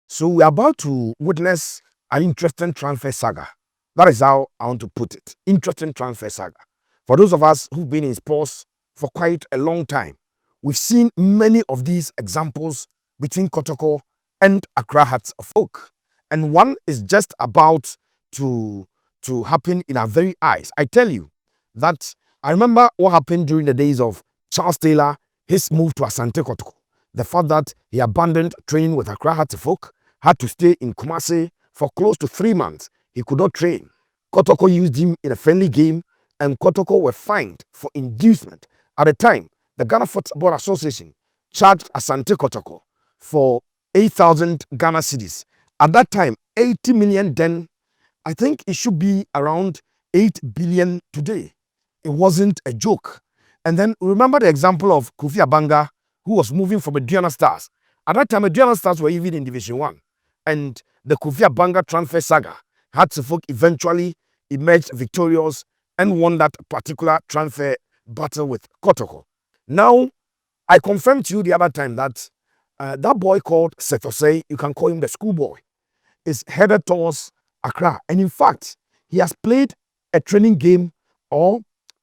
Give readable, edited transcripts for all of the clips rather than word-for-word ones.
So we are about to witness an interesting transfer saga. That is how I want to put it. Interesting transfer saga. For those of us who've been in sports for quite a long time, we've seen many of these examples between Kotoko and Accra Hearts of Oak. And one is just about to, to happen in our very eyes. I tell you that I remember what happened during the days of Charles Taylor, his move to Asante Kotoko. The fact that he abandoned training with Accra Hearts of Oak, had to stay in Kumasi for close to 3 months. He could not train. Kotoko used him in a friendly game, and Kotoko were fined for inducement. At the time, the Ghana Football Association charged Asante Kotoko for 8,000 Ghana cedis. At that time, 80 million then, I think it should be around 8 billion today. It wasn't a joke. And then remember the example of Kofi Abanga, who was moving from Aduana Stars. At that time, Aduana Stars were even in Division 1. And the Kofi Abanga transfer saga had to folk eventually emerged victorious and won that particular transfer battle with Kotoko. Now, I confirmed to you the other time that that boy called Seth Osei, you can call him the schoolboy, is headed towards Accra. And in fact, he has played a training game or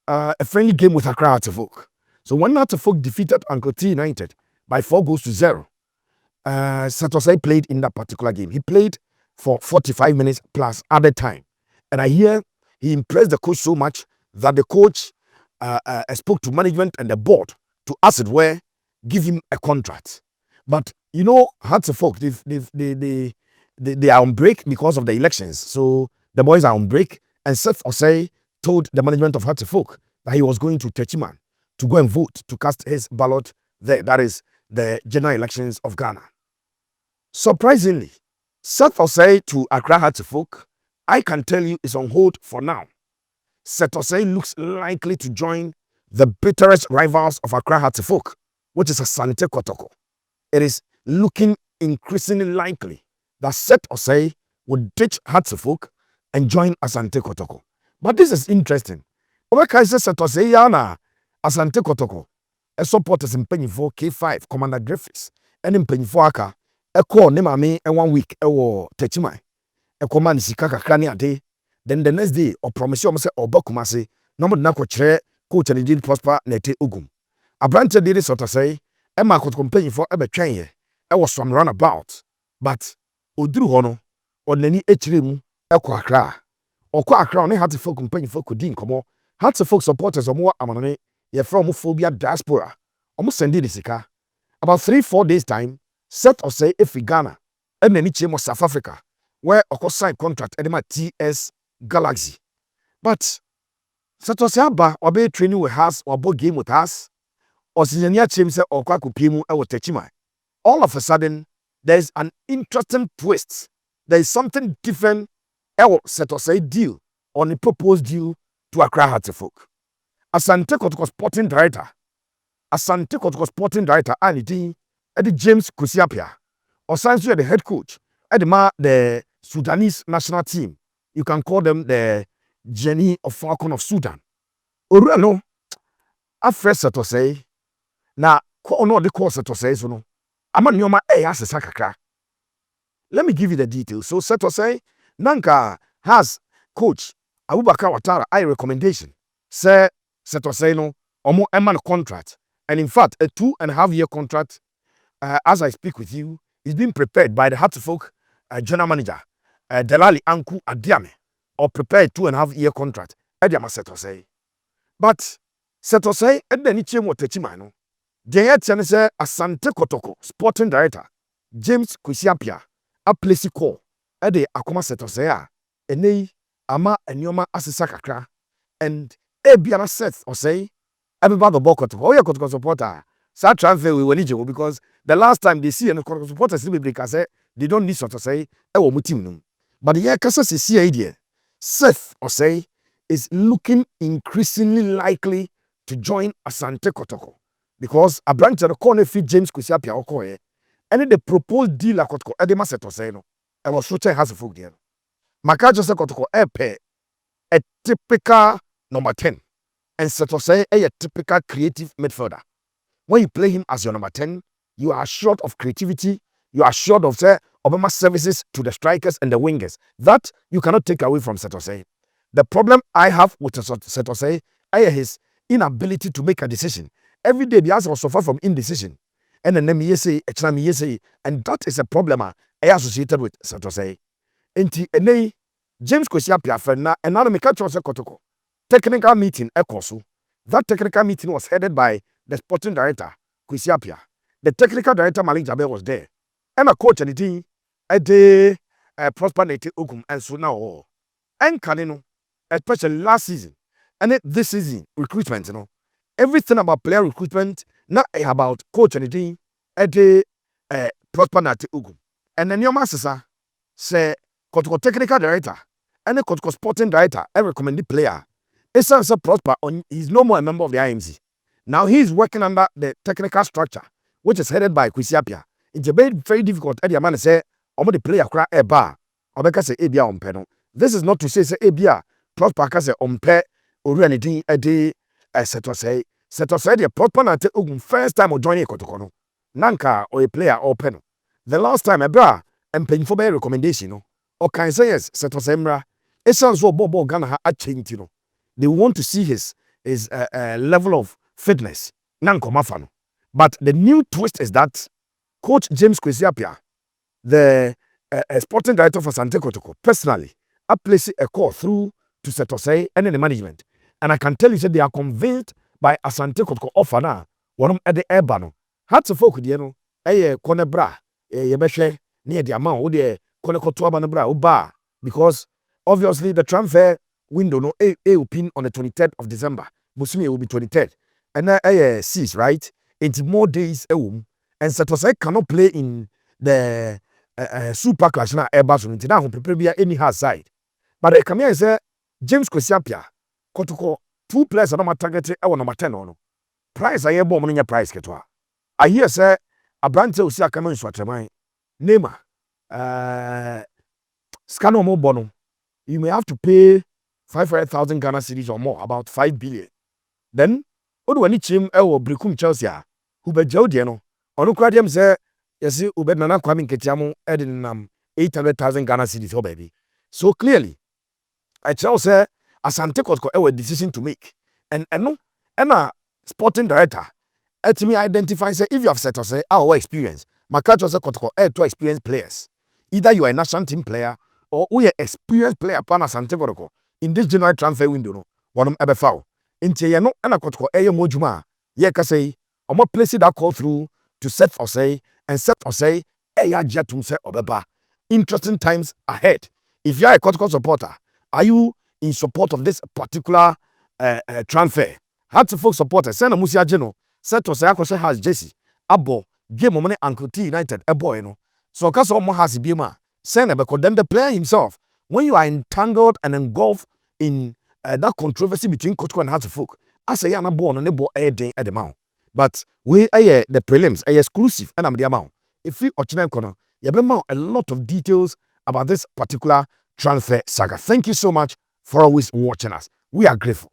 a friendly game with Accra Hearts of Oak. So when Hearts of Oak defeated Ankoti United by 4-0, Seth Osei played in that particular game. He played for 45 minutes plus added time. And I hear he impressed the coach so much that the coach spoke to management and the board to, as it were, give him a contract. But you know, Hearts of Oak, they are on break because of the elections. So the boys are on break. And Seth Osei told the management of Hearts of Oak that he was going to Techiman to go and vote to cast his ballot there. That is the general elections of Ghana. Surprisingly, Seth Osei to Accra Hearts of Oak, I can tell you, is on hold for now. Seth Osei looks likely to join the bitterest rivals of Accra Hearts of Oak, which is Asante Kotoko. It is looking increasingly likely that Seth Osei would ditch Hearts of Oak and join Asante Kotoko. But this is interesting. Obeka says Seth Osei yana Asante Kotoko. A supporters in Pennyfo K5, Commander Griffiths, and in Pennyfo Aka, a call Nemame and 1 week, a war Techimai, a command Sikaka Krania day. Then the next day, or promise you, or Bokumase, no more Nako Tre, coach and did prosper Nete Ugum. A branch did it sort of say, Emma could company for ever train. I was some runabout, but Udru Hono, or Neni Echrim, a quakra, or quakra, only had to folk company for Kudin Como, had to folk supporters or more amone. Ye from homophobia diaspora. Almost send it sika. About 3-4 days time, Seth Osei if Ghana, and then each of South Africa, where Oko signed contract edema TS Galaxy. But Seth Osei aba or be training with us or board game with us, or Sinia Chimse or Kwaku Pimu or Techima. All of a sudden, there is an interesting twist. There is something different. Seth Osei deal on the proposed deal to Accra Hearts of Oak. Asante Kotoko sporting director. Asante Kotoko sporting director. And Eddie James Appiah. Or science the head coach. The Sudanese national team. You can call them the Jenny of Falcon of Sudan. Oruano. Afre Seth Osei. Na ko no the course Seth Osei so no. Ama nyoma asesa kakra. Let me give you the details. So Seth Osei Nanka has coach Abubakar Watara I recommendation. Say Seth Osei no omo eman contract, and in fact a 2.5-year contract. As I speak with you, is being prepared by the Hearts of Oak general manager Delali Anku Adiame, or prepared 2.5-year contract. Adiama Seth Osei, but Seth Osei and then it's what Techimano. Jayet Senese Asante Kotoko, sporting director James Appiah, a place call Ede Akoma Seth Osei, Enei Ama Enyoma Asisa Kakra, and Ebiana Seth Osei, everybody the ball Kotoko. Oh, yeah, Kotoko supporter. So transfer we eligible because the last time they see and Kotoko supporters say they don't need Seth Osei, but the year Kasa see idea. Seth Osei is looking increasingly likely to join Asante Kotoko because a branch of the corner fit James Appiah Okoye, and the proposed deal at Kotoko Edema Seth Osei no. I was shooting has a folk there. Maka Jose Kotoko a typical number 10. And Seth Osei a typical creative midfielder. When you play him as your number 10, you are assured of creativity, you are assured of say, Obama services to the strikers and the wingers. That you cannot take away from Seth Osei. The problem I have with Seth Osei is his inability to make a decision. Every day, he has to suffer from indecision. And then me say, and that is a problem I associated with Seth Osei. Enti ene James Kwesi Appiah friend and now me catch Kotoko. Technical meeting ekoso. That technical meeting was headed by the sporting director Kwesi Appiah. The technical director Malik Jaber was there. And a coach and the team Prosper Nate Ogum and so now and Kanino, especially last season and this season recruitment, everything about player recruitment, not about coach and the team Prosper Nate Ogum. And then your master say Kotoko technical director and the Kotoko sporting director recommended player. It's also Prosper he's no more a member of the IMC. Now he's working under the technical structure, which is headed by Kwesi Appiah. It's very difficult. Eddie man say, "Omo the player cry a bar." Obeka say, "Ebia ompe no." This is not to say Ebia Prosper ka say ompe ori anything edi Seth Osei. Seth Osei the Prosper na take first time o join Kotoko no. Nanka or a player or pen. The last time ebra empanyfo be recommendation no. Or can say yes, Seth Osei mra. It sounds so Bobo Ghana ha change no. They want to see his level of fitness. Nanko mafano. But the new twist is that Coach James Kwesi Appiah, the sporting director for Asante Kotoko, personally, I placed a call through to Seth Osei and the management. And I can tell you that they are convinced by Asante Kotoko offer now. One at the air bano. Had to focus, kone bra, yebeshe, near the amount, the kone kotua banabra, uba. Because obviously the transfer window, no, open on the 23rd of December. Busumi will be 23rd. And now, cease, right? It's more days, and Seth Osei cannot play in the super clash now. Airbus until now, prepare be any hard side. But I come here and say James Kwesi Appiah, Kotoko, 2 players are not targeted. I want number 10 on price. I hear bomb on your price. Ketwa. I hear say a brand will see a coming swatch. Neymar, Scano more bono. You may have to pay 500,000 Ghana cedis or more, about 5 billion. Then, what do I need him? I will Brikum Chelsea, who be Jodiano. Onu kwa dem say yes ube nana Kwame Nketiamu edin 800,000 Ghana cedis oh baby. So clearly I tell say Asante Kotoko a decision to make. And no sporting director at me identify say if you have Seth Osei our experience. My catch was Kotoko to experienced players. Either you are a national team player or we are experienced player pan Asante Kotoko in this January transfer window no. One ebe foul. Inti ye no ana Kotoko mojuma ye ka say omo place that call through to Seth Osei, and Seth Osei, jetum se obeba. Interesting times ahead. If you are a Kotoko supporter, are you in support of this particular transfer? Had to folk supporters, send a Musia Geno, Seth Osei Akoshe has Jesse, Abo, game money Uncle T United, a boy no. So Kaso Mo has Bima, send a condemn the player himself. When you are entangled and engulfed in that controversy between Kotoko and Hatfolk, I say I'm born on the board a day at the mount. But we are the prelims, are exclusive, and I'm the amount. If you watch corner, you have a lot of details about this particular transfer saga. Thank you so much for always watching us. We are grateful.